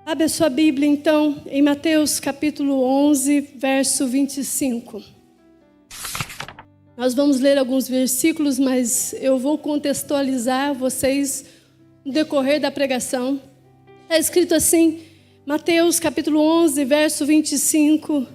Abre a sua Bíblia, então, em Mateus capítulo 11, verso 25. Nós vamos ler alguns versículos, mas eu vou contextualizar vocês no decorrer da pregação. Está escrito assim, Mateus capítulo 11, verso 25.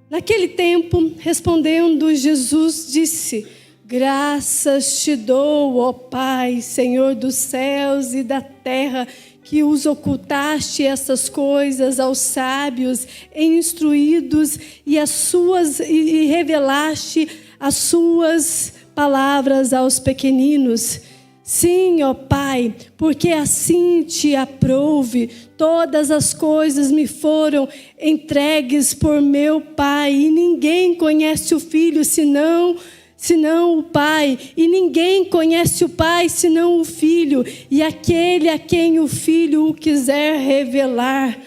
Naquele tempo, respondendo, Jesus disse: graças te dou, ó Pai, Senhor dos céus e da terra, que os ocultaste essas coisas aos sábios e instruídos e revelaste as suas palavras aos pequeninos. Sim, ó Pai, porque assim te aprouve. Todas as coisas me foram entregues por meu Pai, e ninguém conhece o Filho senão o Pai, e ninguém conhece o Pai senão o Filho, e aquele a quem o Filho o quiser revelar.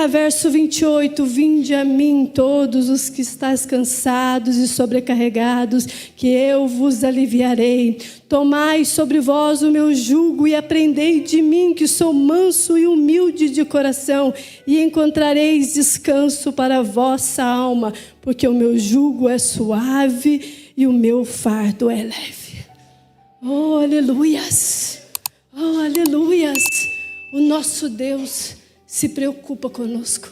Verso 28, vinde a mim todos os que estáis cansados e sobrecarregados, que eu vos aliviarei. Tomai sobre vós o meu jugo e aprendei de mim, que sou manso e humilde de coração, e encontrareis descanso para a vossa alma, porque o meu jugo é suave e o meu fardo é leve. Oh, aleluias! Oh, aleluias! O nosso Deus se preocupa conosco.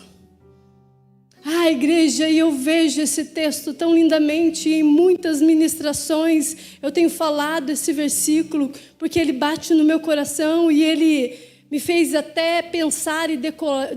Igreja, e eu vejo esse texto tão lindamente em muitas ministrações. Eu tenho falado esse versículo porque ele bate no meu coração e ele me fez até pensar e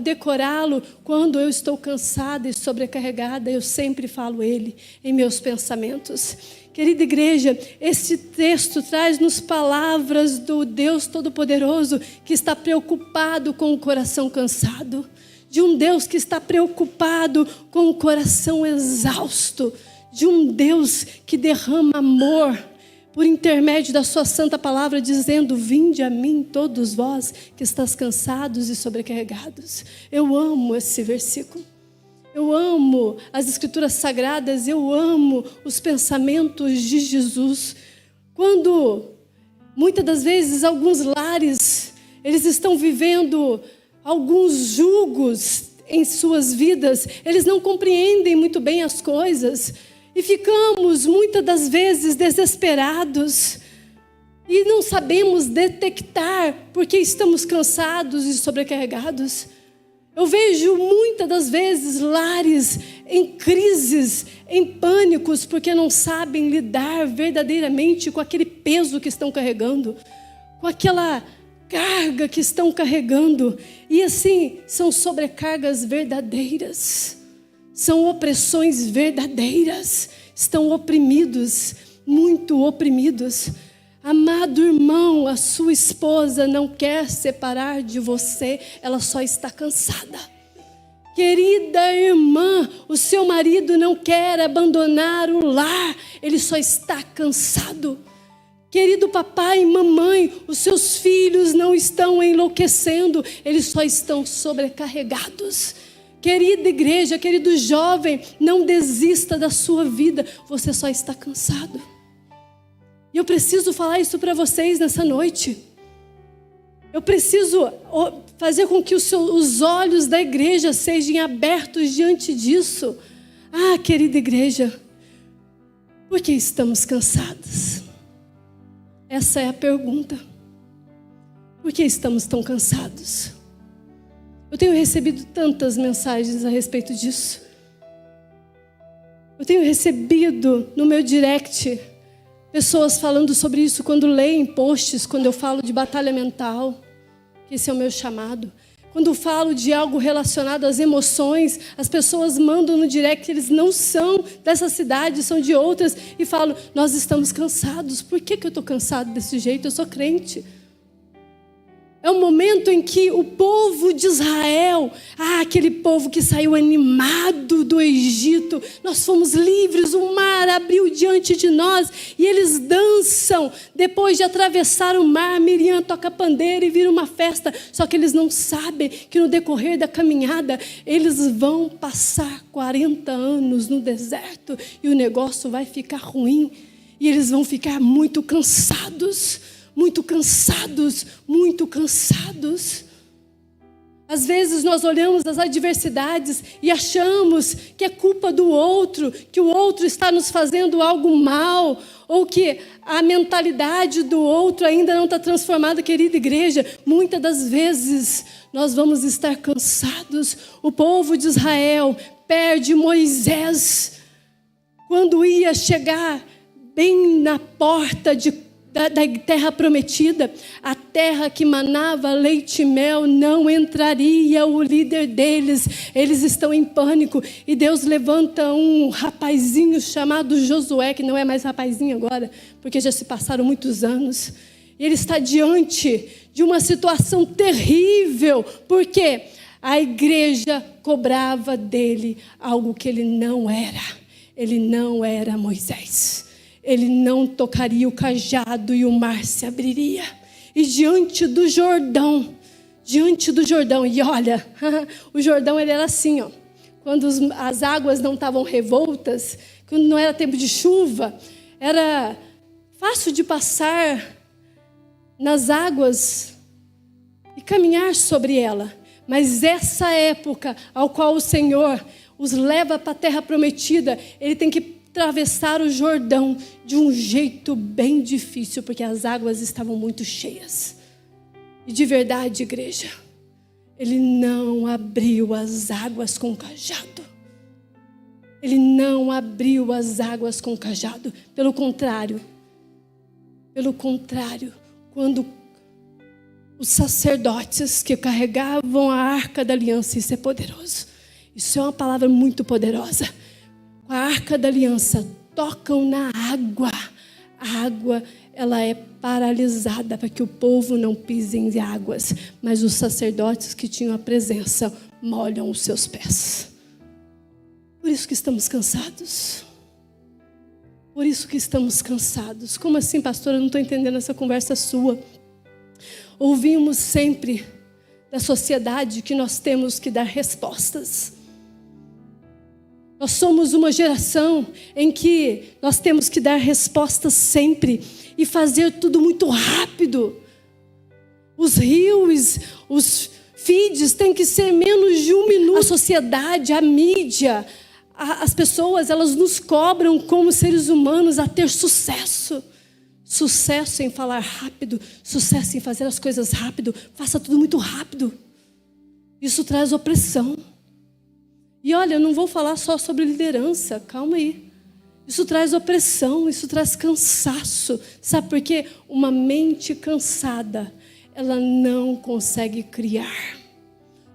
decorá-lo. Quando eu estou cansada e sobrecarregada, eu sempre falo ele em meus pensamentos. Querida igreja, esse texto traz-nos palavras do Deus Todo-Poderoso que está preocupado com o coração cansado, de um Deus que está preocupado com o coração exausto, de um Deus que derrama amor por intermédio da sua santa palavra, dizendo: vinde a mim todos vós que estáis cansados e sobrecarregados. Eu amo esse versículo. Eu amo as escrituras sagradas, eu amo os pensamentos de Jesus. Quando, muitas das vezes, alguns lares, eles estão vivendo alguns julgos em suas vidas, eles não compreendem muito bem as coisas, e ficamos, muitas das vezes, desesperados, e não sabemos detectar porque estamos cansados e sobrecarregados. Eu vejo muitas das vezes lares em crises, em pânicos, porque não sabem lidar verdadeiramente com aquele peso que estão carregando, com aquela carga que estão carregando. E assim, são sobrecargas verdadeiras, são opressões verdadeiras, estão oprimidos, muito oprimidos. Amado irmão, a sua esposa não quer separar de você, ela só está cansada. Querida irmã, o seu marido não quer abandonar o lar, ele só está cansado. Querido papai e mamãe, os seus filhos não estão enlouquecendo, eles só estão sobrecarregados. Querida igreja, querido jovem, não desista da sua vida, você só está cansado. E eu preciso falar isso para vocês nessa noite. Eu preciso fazer com que os olhos da igreja sejam abertos diante disso. Querida igreja, por que estamos cansados? Essa é a pergunta. Por que estamos tão cansados? Eu tenho recebido tantas mensagens a respeito disso. Eu tenho recebido no meu direct pessoas falando sobre isso quando leem posts, quando eu falo de batalha mental, que esse é o meu chamado. Quando eu falo de algo relacionado às emoções, as pessoas mandam no direct, eles não são dessa cidade, são de outras, e falam: nós estamos cansados. Por que eu estou cansado desse jeito? Eu sou crente. É um momento em que o povo de Israel, aquele povo que saiu animado do Egito, nós fomos livres, o mar abriu diante de nós e eles dançam. Depois de atravessar o mar, Miriam toca pandeiro e vira uma festa. Só que eles não sabem que no decorrer da caminhada, eles vão passar 40 anos no deserto e o negócio vai ficar ruim. E eles vão ficar muito cansados. Muito cansados, muito cansados. Às vezes nós olhamos as adversidades e achamos que é culpa do outro, que o outro está nos fazendo algo mal, ou que a mentalidade do outro ainda não está transformada, querida igreja. Muitas das vezes nós vamos estar cansados. O povo de Israel perde Moisés quando ia chegar bem na porta da terra prometida, a terra que manava leite e mel. Não entraria o líder deles. Eles estão em pânico, e Deus levanta um rapazinho chamado Josué, que não é mais rapazinho agora, porque já se passaram muitos anos. E ele está diante de uma situação terrível, porque a igreja cobrava dele algo que ele não era. Ele não era Moisés. Ele não tocaria o cajado e o mar se abriria. E diante do Jordão, e olha, o Jordão ele era assim, ó, quando as águas não estavam revoltas, quando não era tempo de chuva, era fácil de passar nas águas e caminhar sobre ela. Mas essa época ao qual o Senhor os leva para a terra prometida, ele tem que atravessar o Jordão de um jeito bem difícil, porque as águas estavam muito cheias. E de verdade, igreja, ele não abriu as águas com cajado. Ele não abriu as águas com cajado. Pelo contrário, quando os sacerdotes que carregavam a arca da aliança, isso é poderoso, isso é uma palavra muito poderosa, a arca da aliança, tocam na água, a água ela é paralisada para que o povo não pise em águas, mas os sacerdotes que tinham a presença molham os seus pés. Por isso que estamos cansados. Por isso que estamos cansados. Como assim, pastora? Eu não estou entendendo essa conversa sua. Ouvimos sempre da sociedade que nós temos que dar respostas. Nós somos uma geração em que nós temos que dar respostas sempre e fazer tudo muito rápido. Os reels, os feeds têm que ser menos de 1 minuto. A sociedade, a mídia, as pessoas, elas nos cobram como seres humanos a ter sucesso. Sucesso em falar rápido, sucesso em fazer as coisas rápido. Faça tudo muito rápido. Isso traz opressão. E olha, eu não vou falar só sobre liderança, calma aí. Isso traz opressão, isso traz cansaço. Sabe por quê? Uma mente cansada, ela não consegue criar.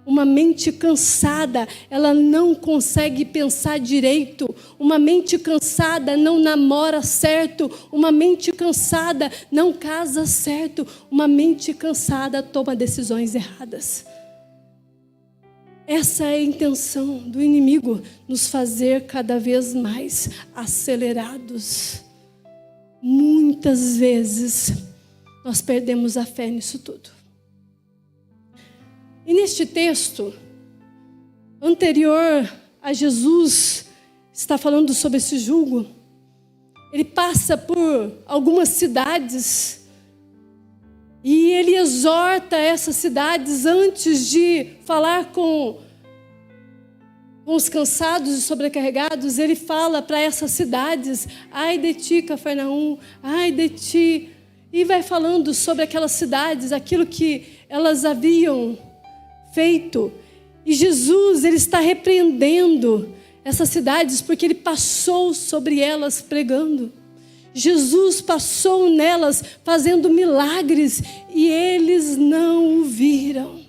Uma mente cansada, ela não consegue pensar direito. Uma mente cansada não namora certo. Uma mente cansada não casa certo. Uma mente cansada toma decisões erradas. Essa é a intenção do inimigo, nos fazer cada vez mais acelerados. Muitas vezes nós perdemos a fé nisso tudo. E neste texto anterior a Jesus está falando sobre esse jugo. Ele passa por algumas cidades e ele exorta essas cidades antes de falar com os cansados e sobrecarregados. Ele fala para essas cidades: ai de ti, Cafarnaum, ai de ti. E vai falando sobre aquelas cidades, aquilo que elas haviam feito. E Jesus, ele está repreendendo essas cidades porque ele passou sobre elas pregando. Jesus passou nelas fazendo milagres e eles não o viram.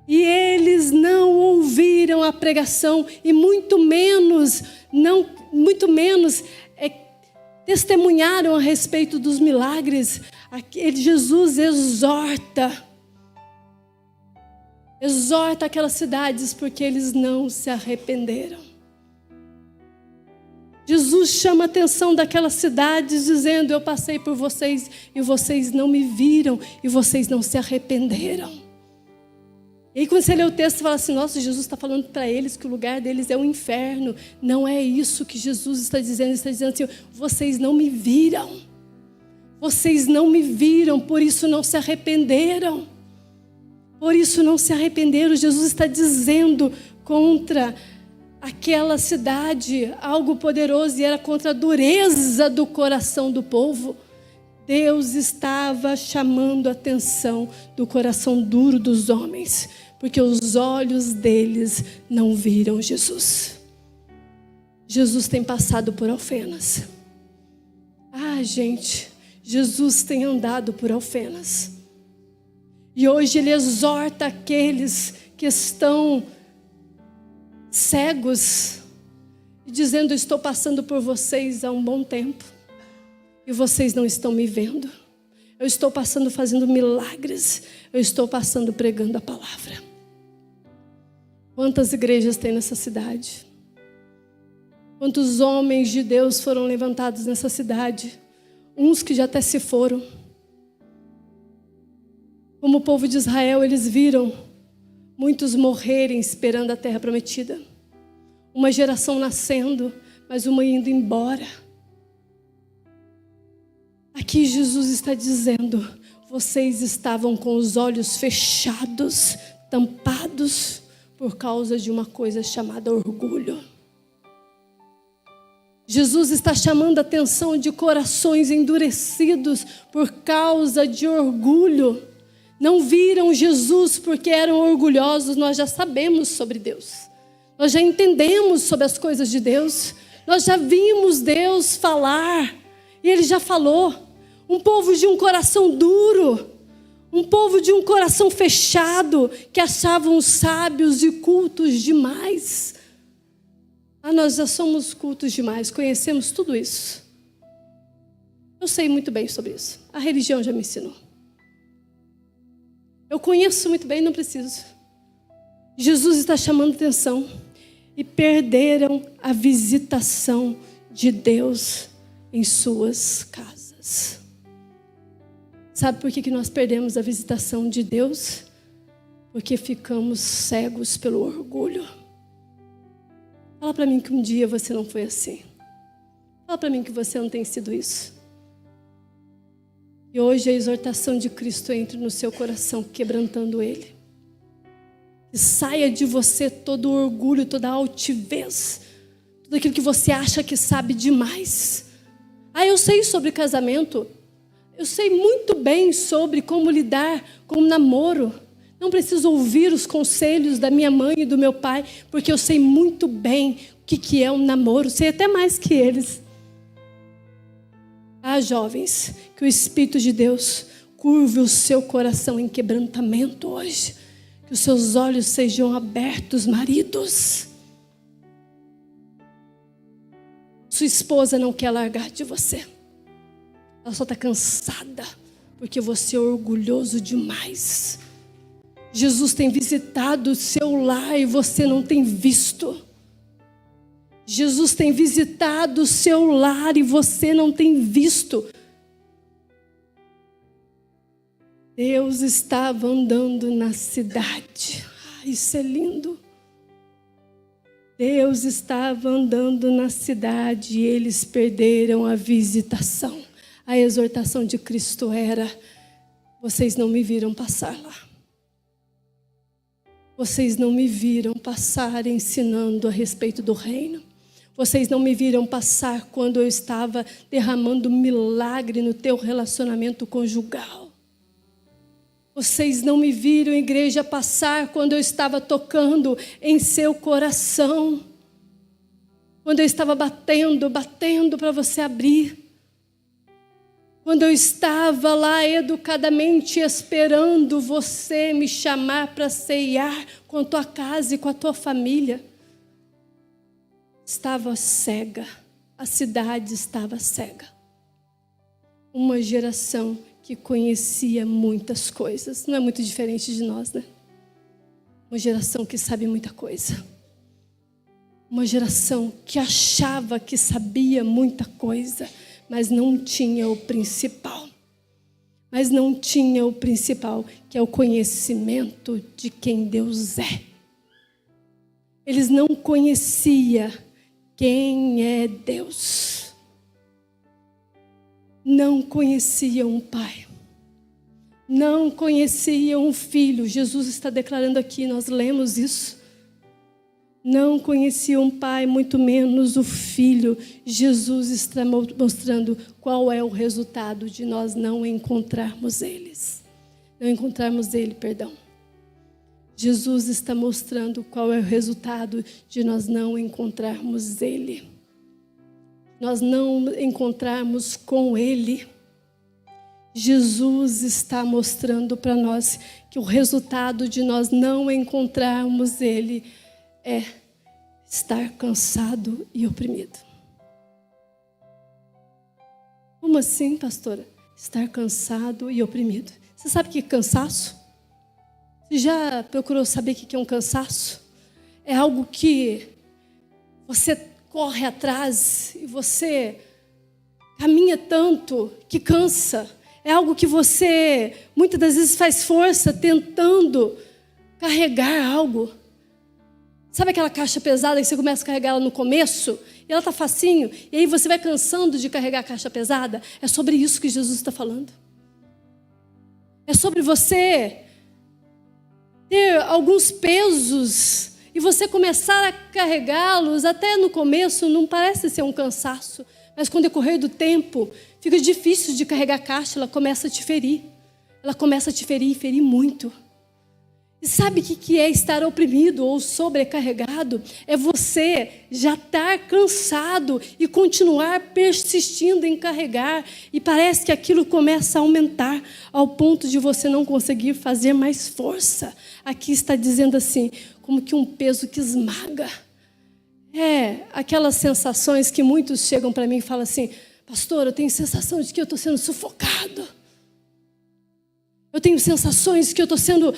E eles não ouviram a pregação e muito menos testemunharam a respeito dos milagres. Jesus exorta aquelas cidades porque eles não se arrependeram. Jesus chama a atenção daquelas cidades dizendo: eu passei por vocês e vocês não me viram e vocês não se arrependeram. E aí quando você lê o texto, você fala assim: nossa, Jesus está falando para eles que o lugar deles é o inferno. Não é isso que Jesus está dizendo. Ele está dizendo assim: vocês não me viram. Vocês não me viram, por isso não se arrependeram. Por isso não se arrependeram. Jesus está dizendo contra aquela cidade algo poderoso, e era contra a dureza do coração do povo. Deus estava chamando a atenção do coração duro dos homens, porque os olhos deles não viram Jesus. Jesus tem passado por Alfenas. Gente, Jesus tem andado por Alfenas. E hoje Ele exorta aqueles que estão cegos, dizendo: estou passando por vocês há um bom tempo, e vocês não estão me vendo. Eu estou passando fazendo milagres, eu estou passando pregando a palavra. Quantas igrejas tem nessa cidade? Quantos homens de Deus foram levantados nessa cidade? Uns que já até se foram. Como o povo de Israel, eles viram muitos morrerem esperando a terra prometida. Uma geração nascendo, mas uma indo embora. Aqui Jesus está dizendo: vocês estavam com os olhos fechados, tampados, por causa de uma coisa chamada orgulho. Jesus está chamando a atenção de corações endurecidos por causa de orgulho. Não viram Jesus porque eram orgulhosos. Nós já sabemos sobre Deus. Nós já entendemos sobre as coisas de Deus. Nós já vimos Deus falar. E Ele já falou. Um povo de um coração duro. Um povo de um coração fechado, que achavam sábios e cultos demais. Nós já somos cultos demais. Conhecemos tudo isso. Eu sei muito bem sobre isso. A religião já me ensinou. Eu conheço muito bem, não preciso. Jesus está chamando atenção. E perderam a visitação de Deus em suas casas. Sabe por que nós perdemos a visitação de Deus? Porque ficamos cegos pelo orgulho. Fala para mim que um dia você não foi assim. Fala para mim que você não tem sido isso. E hoje a exortação de Cristo entre no seu coração, quebrantando ele. E saia de você todo o orgulho, toda a altivez, tudo aquilo que você acha que sabe demais. Eu sei sobre casamento. Eu sei muito bem sobre como lidar com o namoro. Não preciso ouvir os conselhos da minha mãe e do meu pai, porque eu sei muito bem o que é um namoro. Sei até mais que eles. Jovens, que o Espírito de Deus curve o seu coração em quebrantamento hoje. Que os seus olhos sejam abertos, maridos. Sua esposa não quer largar de você. Ela só está cansada, porque você é orgulhoso demais. Jesus tem visitado o seu lar e você não tem visto. Jesus tem visitado o seu lar e você não tem visto. Deus estava andando na cidade. Isso é lindo. Deus estava andando na cidade e eles perderam a visitação. A exortação de Cristo era: vocês não me viram passar lá. Vocês não me viram passar ensinando a respeito do reino. Vocês não me viram passar quando eu estava derramando milagre no teu relacionamento conjugal. Vocês não me viram, igreja, passar quando eu estava tocando em seu coração. Quando eu estava batendo para você abrir. Quando eu estava lá educadamente esperando você me chamar para ceiar com a tua casa e com a tua família. Estava cega, a cidade estava cega. Uma geração que conhecia muitas coisas. Não é muito diferente de nós, né? Uma geração que sabe muita coisa. Uma geração que achava que sabia muita coisa, mas não tinha o principal. Mas não tinha o principal, que é o conhecimento de quem Deus é. Eles não conheciam quem é Deus. Não conheciam o Pai. não conheciam o Filho. Jesus está declarando aqui, nós lemos isso. Não conheciam o Pai, muito menos o Filho. Jesus está mostrando qual é o resultado de nós não encontrarmos eles. Não encontrarmos ele, perdão. Jesus está mostrando qual é o resultado de nós não encontrarmos ele. Nós não encontrarmos com ele. Jesus está mostrando para nós que o resultado de nós não encontrarmos ele é estar cansado e oprimido. Como assim, pastora? Estar cansado e oprimido. Você sabe o que é cansaço? Você já procurou saber o que é um cansaço? É algo que você corre atrás e você caminha tanto que cansa. É algo que você muitas das vezes faz força tentando carregar algo. Sabe aquela caixa pesada que você começa a carregar ela no começo? E ela está facinho. E aí você vai cansando de carregar a caixa pesada? É sobre isso que Jesus está falando. É sobre você ter alguns pesos e você começar a carregá-los. Até no começo não parece ser um cansaço. Mas com o decorrer do tempo, fica difícil de carregar a caixa. Ela começa a te ferir. Ela começa a te ferir e ferir muito. E sabe o que é estar oprimido ou sobrecarregado? É você já estar cansado e continuar persistindo em carregar. E parece que aquilo começa a aumentar ao ponto de você não conseguir fazer mais força. Aqui está dizendo assim, como que um peso que esmaga. É aquelas sensações que muitos chegam para mim e falam assim, pastor, eu tenho sensação de que eu estou sendo sufocado. Eu tenho sensações que eu estou sendo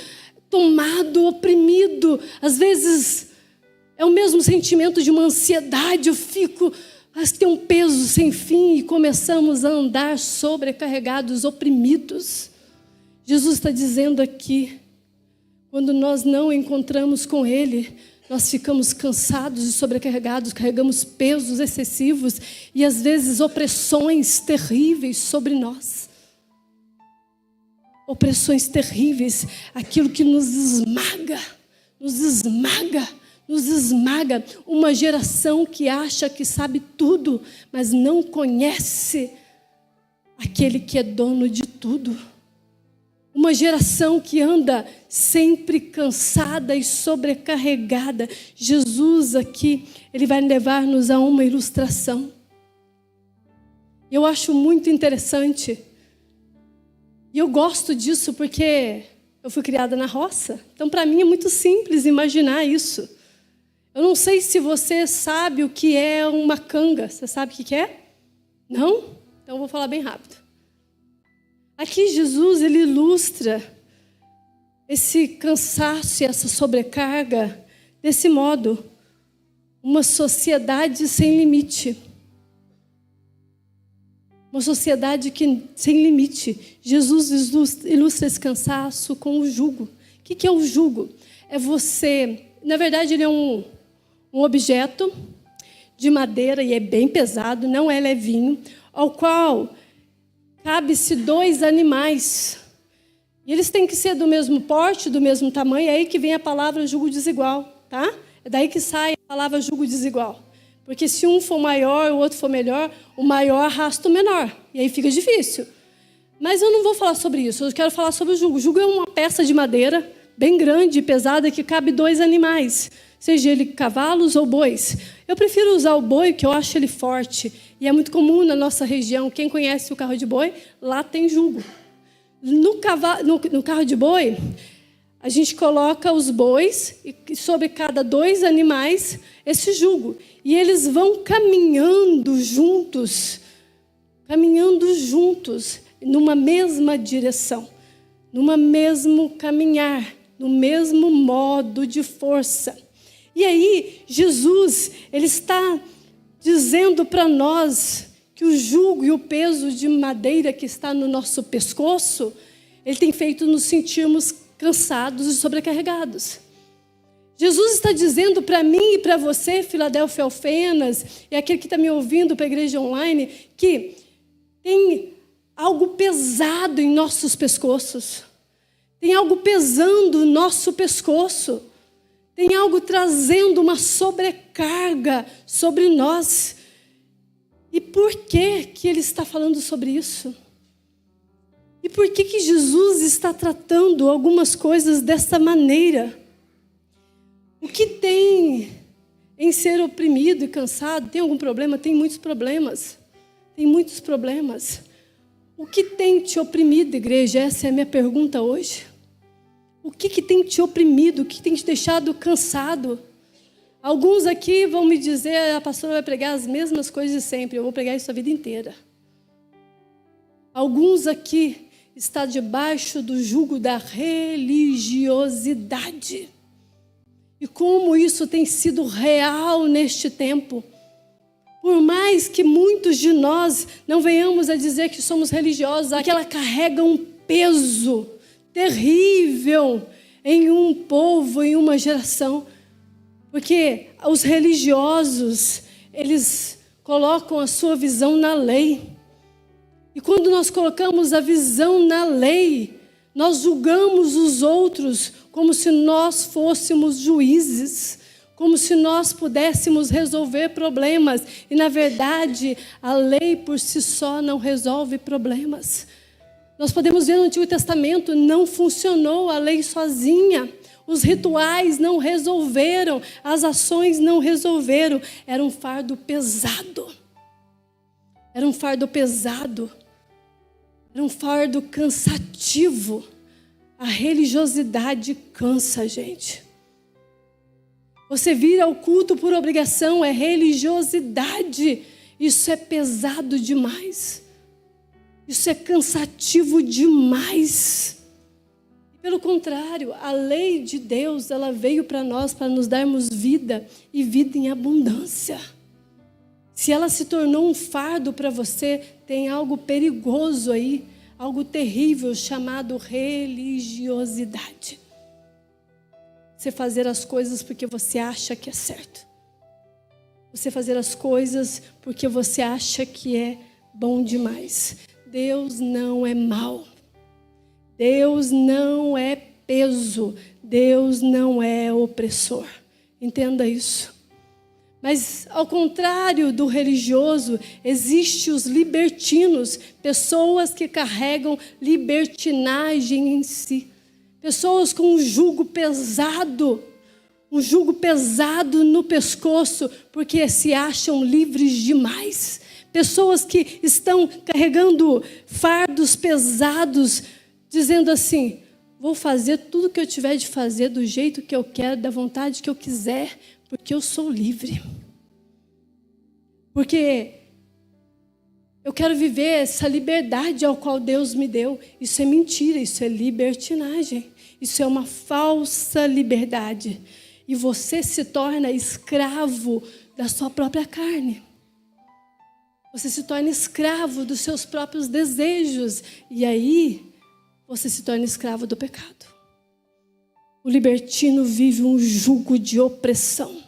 tomado, oprimido. Às vezes é o mesmo sentimento de uma ansiedade. Eu fico, parece que tem um peso sem fim e começamos a andar sobrecarregados, oprimidos. Jesus está dizendo aqui, quando nós não encontramos com ele, nós ficamos cansados e sobrecarregados, carregamos pesos excessivos e às vezes opressões terríveis sobre nós. Opressões terríveis, aquilo que nos esmaga, nos esmaga, nos esmaga. Uma geração que acha que sabe tudo, mas não conhece aquele que é dono de tudo. Uma geração que anda sempre cansada e sobrecarregada. Jesus aqui, ele vai levar-nos a uma ilustração. Eu acho muito interessante. E eu gosto disso porque eu fui criada na roça. Então, para mim, é muito simples imaginar isso. Eu não sei se você sabe o que é uma canga. Você sabe o que é? Não? Então, eu vou falar bem rápido. Aqui, Jesus, ele ilustra esse cansaço e essa sobrecarga desse modo. Uma sociedade sem limite. Uma sociedade sem limite. Jesus ilustra esse cansaço com o jugo. O que é o jugo? É você... Na verdade, ele é um objeto de madeira e é bem pesado, não é levinho, ao qual cabe-se 2 animais. E eles têm que ser do mesmo porte, do mesmo tamanho. É aí que vem a palavra jugo desigual, tá? É daí que sai a palavra jugo desigual. Porque se um for maior, o outro for melhor, o maior arrasta o menor. E aí fica difícil. Mas eu não vou falar sobre isso. Eu quero falar sobre o jugo. O jugo é uma peça de madeira bem grande e pesada que cabe 2 animais. Seja ele cavalos ou bois. Eu prefiro usar o boi, que eu acho ele forte. E é muito comum na nossa região. Quem conhece o carro de boi, lá tem jugo. No carro de boi, a gente coloca os bois e sobre cada 2 animais esse jugo. E eles vão caminhando juntos numa mesma direção, numa mesmo caminhar, no mesmo modo de força. E aí, Jesus, ele está dizendo para nós que o jugo e o peso de madeira que está no nosso pescoço, ele tem feito nos sentirmos cansados e sobrecarregados. Jesus está dizendo para mim e para você, Filadélfia Alfenas, e aquele que está me ouvindo para a igreja online, que tem algo pesado em nossos pescoços. Tem algo pesando o nosso pescoço. Tem algo trazendo uma sobrecarga sobre nós. E por que ele está falando sobre isso? E por que Jesus está tratando algumas coisas desta maneira? O que tem em ser oprimido e cansado? Tem algum problema? Tem muitos problemas. Tem muitos problemas. O que tem te oprimido, igreja? Essa é a minha pergunta hoje. O que tem te oprimido? O que tem te deixado cansado? Alguns aqui vão me dizer, a pastora vai pregar as mesmas coisas de sempre. Eu vou pregar isso a vida inteira. Alguns aqui estão debaixo do jugo da religiosidade. E como isso tem sido real neste tempo. Por mais que muitos de nós não venhamos a dizer que somos religiosos, que ela carrega um peso terrível em um povo, em uma geração. Porque os religiosos, eles colocam a sua visão na lei. E quando nós colocamos a visão na lei, nós julgamos os outros como se nós fôssemos juízes, como se nós pudéssemos resolver problemas. E, na verdade, a lei por si só não resolve problemas. Nós podemos ver no Antigo Testamento, não funcionou a lei sozinha. Os rituais não resolveram, as ações não resolveram. Era um fardo pesado. Era um fardo pesado. Era um fardo cansativo. A religiosidade cansa, gente. Você vir ao culto por obrigação é religiosidade. Isso é pesado demais. Isso é cansativo demais. Pelo contrário, a lei de Deus, ela veio para nós para nos darmos vida e vida em abundância. Se ela se tornou um fardo para você, tem algo perigoso aí, algo terrível chamado religiosidade. Você fazer as coisas porque você acha que é certo. Você fazer as coisas porque você acha que é bom demais. Deus não é mau. Deus não é peso. Deus não é opressor. Entenda isso. Mas, ao contrário do religioso, existem os libertinos, pessoas que carregam libertinagem em si. Pessoas com um jugo pesado no pescoço, porque se acham livres demais. Pessoas que estão carregando fardos pesados, dizendo assim, vou fazer tudo o que eu tiver de fazer, do jeito que eu quero, da vontade que eu quiser, porque eu sou livre. Porque eu quero viver essa liberdade ao qual Deus me deu. Isso é mentira, isso é libertinagem. Isso é uma falsa liberdade. E você se torna escravo da sua própria carne. Você se torna escravo dos seus próprios desejos. E aí, você se torna escravo do pecado. O libertino vive um jugo de opressão.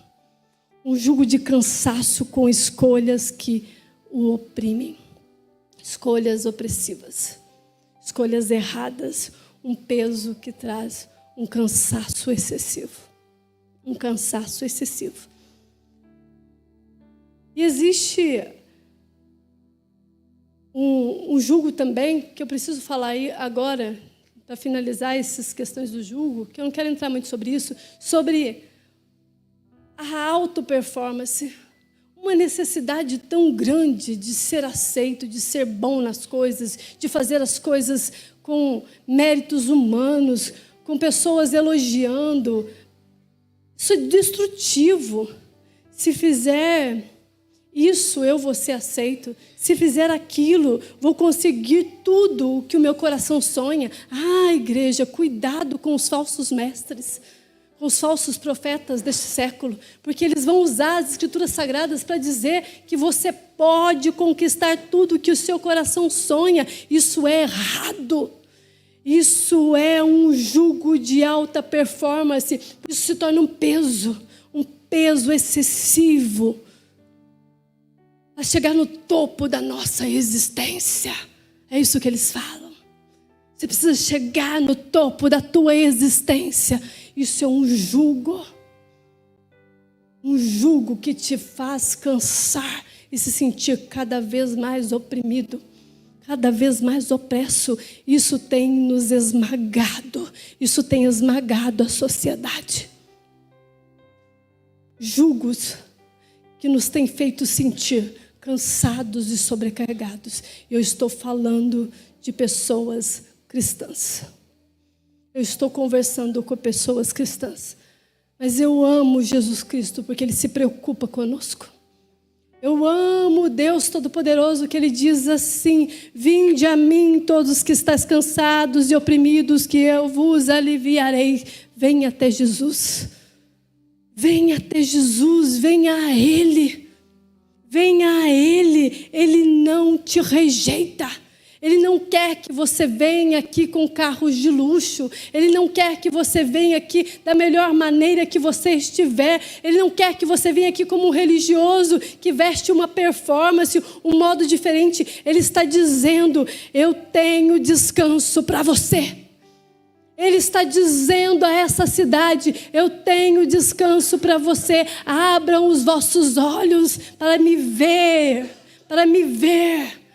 Um jugo de cansaço com escolhas que o oprimem. Escolhas opressivas. Escolhas erradas. Um peso que traz um cansaço excessivo. Um cansaço excessivo. E existe um jugo também, que eu preciso falar aí agora, para finalizar essas questões do jugo, que eu não quero entrar muito sobre isso, sobre a auto-performance. Uma necessidade tão grande de ser aceito, de ser bom nas coisas, de fazer as coisas com méritos humanos, com pessoas elogiando. Isso é destrutivo. Se fizer isso, eu vou ser aceito. Se fizer aquilo, vou conseguir tudo o que o meu coração sonha. Ah, igreja, cuidado com os falsos mestres, com os falsos profetas deste século, porque eles vão usar as escrituras sagradas para dizer que você pode conquistar tudo o que o seu coração sonha. Isso é errado. Isso é um jugo de alta performance. Isso se torna um peso excessivo, a chegar no topo da nossa existência. É isso que eles falam. Você precisa chegar no topo da tua existência. Isso é um jugo. Um jugo que te faz cansar e se sentir cada vez mais oprimido, cada vez mais opresso. Isso tem nos esmagado. Isso tem esmagado a sociedade. Jugos que nos têm feito sentir cansados e sobrecarregados. Eu estou falando de pessoas cristãs. Eu estou conversando com pessoas cristãs. Mas eu amo Jesus Cristo porque Ele se preocupa conosco. Eu amo Deus Todo-Poderoso, que Ele diz assim: vinde a mim todos que estáis cansados e oprimidos, que eu vos aliviarei. Venha até Jesus. Venha até Jesus, venha a Ele. Venha a Ele. Ele não te rejeita. Ele não quer que você venha aqui com carros de luxo. Ele não quer que você venha aqui da melhor maneira que você estiver. Ele não quer que você venha aqui como um religioso que veste uma performance, um modo diferente. Ele está dizendo: eu tenho descanso para você. Ele está dizendo a essa cidade: eu tenho descanso para você. Abram os vossos olhos para me ver, para me ver.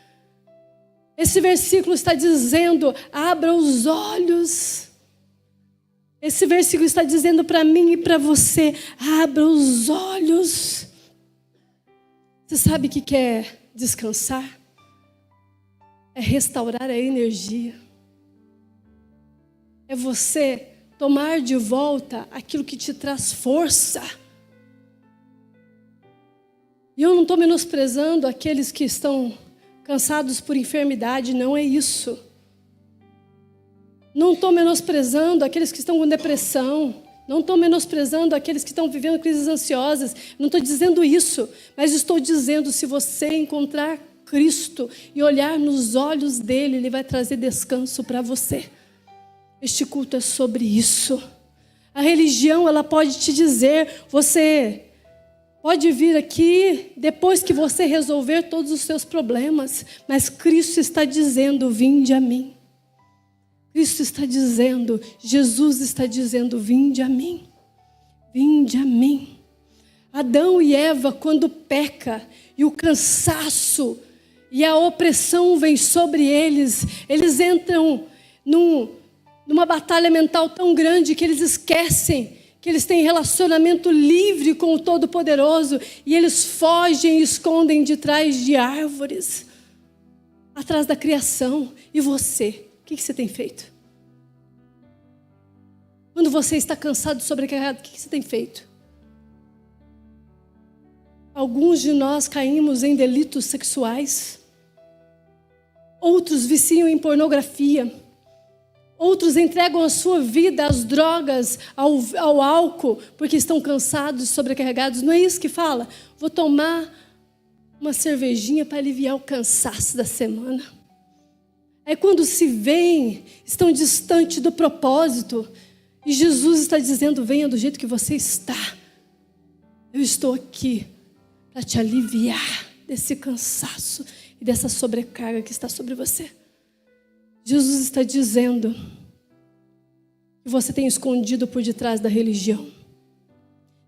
Esse versículo está dizendo: abra os olhos. Esse versículo está dizendo para mim e para você: abra os olhos. Você sabe o que é descansar? É restaurar a energia. É você tomar de volta aquilo que te traz força. E eu não estou menosprezando aqueles que estão cansados por enfermidade, não é isso. Não estou menosprezando aqueles que estão com depressão. Não estou menosprezando aqueles que estão vivendo crises ansiosas. Não estou dizendo isso. Mas estou dizendo, se você encontrar Cristo e olhar nos olhos dele, Ele vai trazer descanso para você. Este culto é sobre isso. A religião, ela pode te dizer: você pode vir aqui depois que você resolver todos os seus problemas. Mas Cristo está dizendo: vinde a mim. Cristo está dizendo, Jesus está dizendo: vinde a mim. Vinde a mim. Adão e Eva, quando peca e o cansaço e a opressão vem sobre eles, eles entram numa batalha mental tão grande que eles esquecem que eles têm relacionamento livre com o Todo-Poderoso, e eles fogem e escondem de trás de árvores, atrás da criação. E você, o que você tem feito? Quando você está cansado e sobrecarregado, o que você tem feito? Alguns de nós caímos em delitos sexuais, outros viciam em pornografia, outros entregam a sua vida às drogas, ao álcool, porque estão cansados e sobrecarregados. Não é isso que fala? Vou tomar uma cervejinha para aliviar o cansaço da semana. Aí quando se veem, estão distantes do propósito. E Jesus está dizendo: venha do jeito que você está. Eu estou aqui para te aliviar desse cansaço e dessa sobrecarga que está sobre você. Jesus está dizendo que você tem escondido por detrás da religião.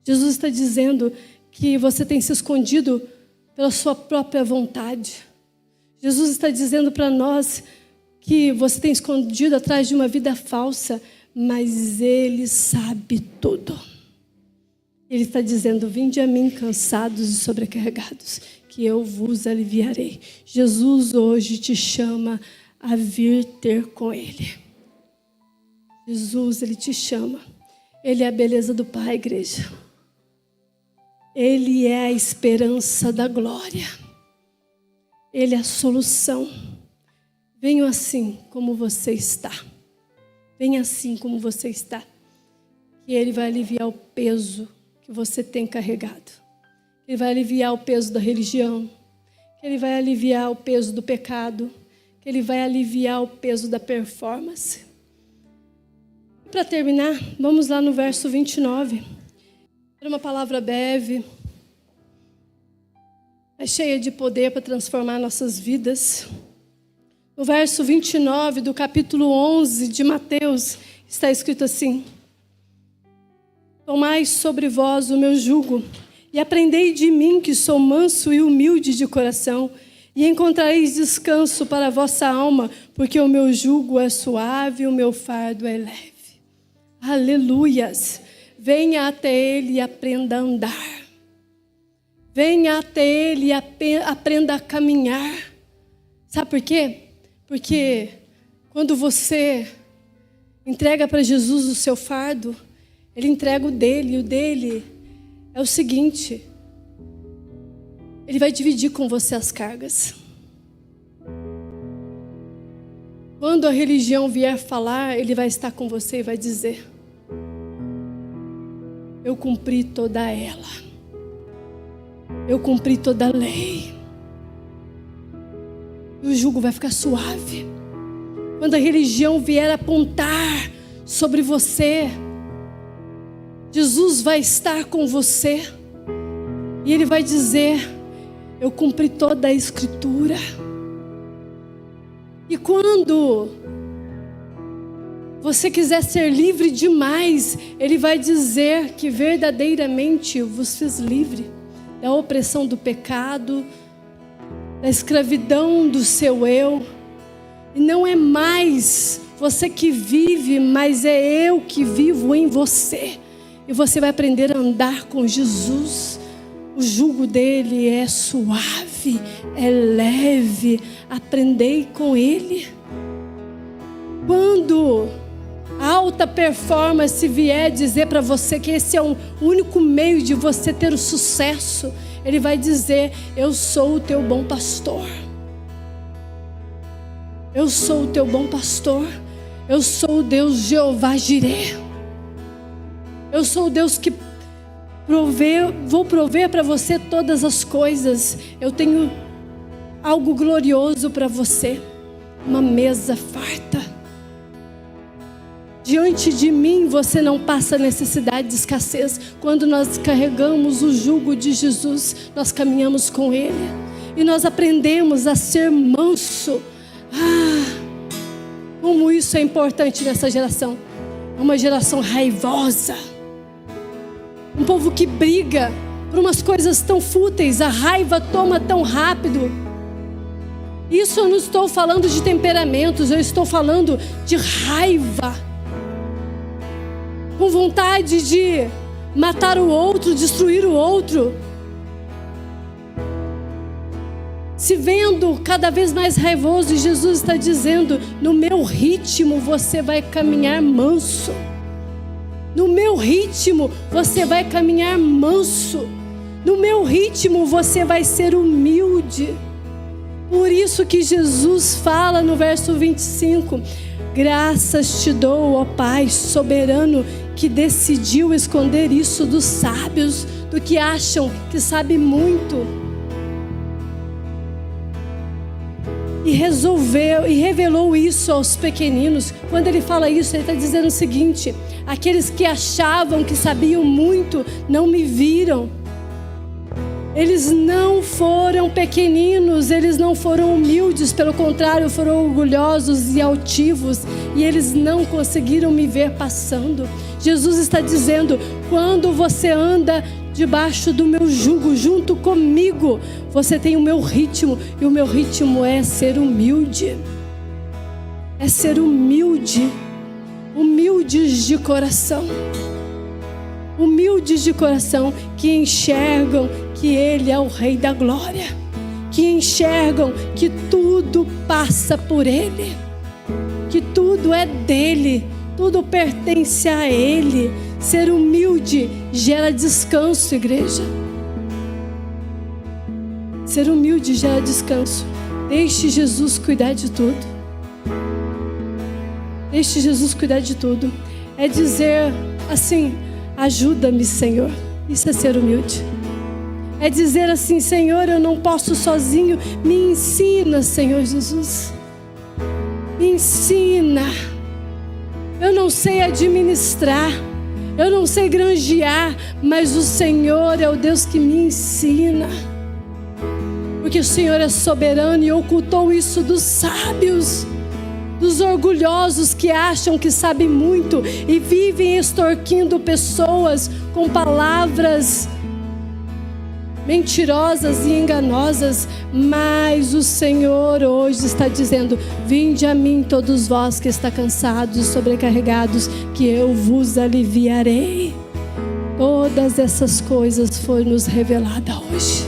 Jesus está dizendo que você tem se escondido pela sua própria vontade. Jesus está dizendo para nós que você tem escondido atrás de uma vida falsa, mas Ele sabe tudo. Ele está dizendo: vinde a mim cansados e sobrecarregados, que eu vos aliviarei. Jesus hoje te chama a vir ter com Ele. Jesus, Ele te chama. Ele é a beleza do Pai, igreja. Ele é a esperança da glória. Ele é a solução. Venha assim como você está. Venha assim como você está. Que Ele vai aliviar o peso que você tem carregado. Ele vai aliviar o peso da religião. Que Ele vai aliviar o peso do pecado. Que Ele vai aliviar o peso da performance. Para terminar, vamos lá no verso 29. Era uma palavra breve, é cheia de poder para transformar nossas vidas. No verso 29 do capítulo 11 de Mateus, está escrito assim: tomai sobre vós o meu jugo, e aprendei de mim, que sou manso e humilde de coração, e encontrareis descanso para a vossa alma, porque o meu jugo é suave e o meu fardo é leve. Aleluias! Venha até Ele e aprenda a andar. Venha até Ele e aprenda a caminhar. Sabe por quê? Porque quando você entrega para Jesus o seu fardo, Ele entrega o dele. E o dele é o seguinte: Ele vai dividir com você as cargas. Quando a religião vier falar, Ele vai estar com você e vai dizer: eu cumpri toda ela. Eu cumpri toda a lei. E o jugo vai ficar suave. Quando a religião vier apontar sobre você, Jesus vai estar com você. E Ele vai dizer: eu cumpri toda a Escritura. E quando você quiser ser livre demais, Ele vai dizer que verdadeiramente eu vos fiz livre da opressão do pecado, da escravidão do seu eu. E não é mais você que vive, mas é eu que vivo em você. E você vai aprender a andar com Jesus. O jugo dele é suave, é leve. Aprendei com Ele. Quando a alta performance vier dizer para você que esse é o único meio de você ter o sucesso, Ele vai dizer: eu sou o teu bom pastor. Eu sou o teu bom pastor. Eu sou o Deus Jeová Jireh. Eu sou o Deus que vou prover para você todas as coisas. Eu tenho algo glorioso para você. Uma mesa farta. Diante de mim você não passa necessidade de escassez. Quando nós carregamos o jugo de Jesus, nós caminhamos com Ele. E nós aprendemos a ser manso. Como isso é importante nessa geração. É uma geração raivosa. Um povo que briga por umas coisas tão fúteis. A raiva toma tão rápido. Isso eu não estou falando de temperamentos. Eu estou falando de raiva. Com vontade de matar o outro, destruir o outro. Se vendo cada vez mais raivoso, e Jesus está dizendo: no meu ritmo você vai caminhar manso. No meu ritmo você vai caminhar manso. No meu ritmo você vai ser humilde. Por isso que Jesus fala no verso 25: graças te dou, ó Pai soberano, que decidiu esconder isso dos sábios, do que acham que sabe muito. E revelou isso aos pequeninos. Quando Ele fala isso, Ele está dizendo o seguinte: aqueles que achavam que sabiam muito, não me viram. Eles não foram pequeninos, eles não foram humildes, pelo contrário, foram orgulhosos e altivos, e eles não conseguiram me ver passando. Jesus está dizendo: quando você anda debaixo do meu jugo, junto comigo, você tem o meu ritmo, e o meu ritmo é ser humilde. É ser humilde, humildes de coração. Humildes de coração, que enxergam que Ele é o Rei da Glória, que enxergam que tudo passa por Ele, que tudo é dEle, tudo pertence a Ele. Ser humilde gera descanso, igreja. Ser humilde gera descanso. Deixe Jesus cuidar de tudo. Deixe Jesus cuidar de tudo. É dizer assim: ajuda-me, Senhor. Isso é ser humilde. É dizer assim: Senhor, eu não posso sozinho. Me ensina, Senhor Jesus. Me ensina. Eu não sei administrar. Eu não sei granjear. Mas o Senhor é o Deus que me ensina. porque o Senhor é soberano e ocultou isso dos sábios, dos orgulhosos que acham que sabem muito e vivem extorquindo pessoas com palavras mentirosas e enganosas. Mas o Senhor hoje está dizendo: vinde a mim todos vós que está cansados e sobrecarregados, que eu vos aliviarei. Todas essas coisas foram nos reveladas hoje.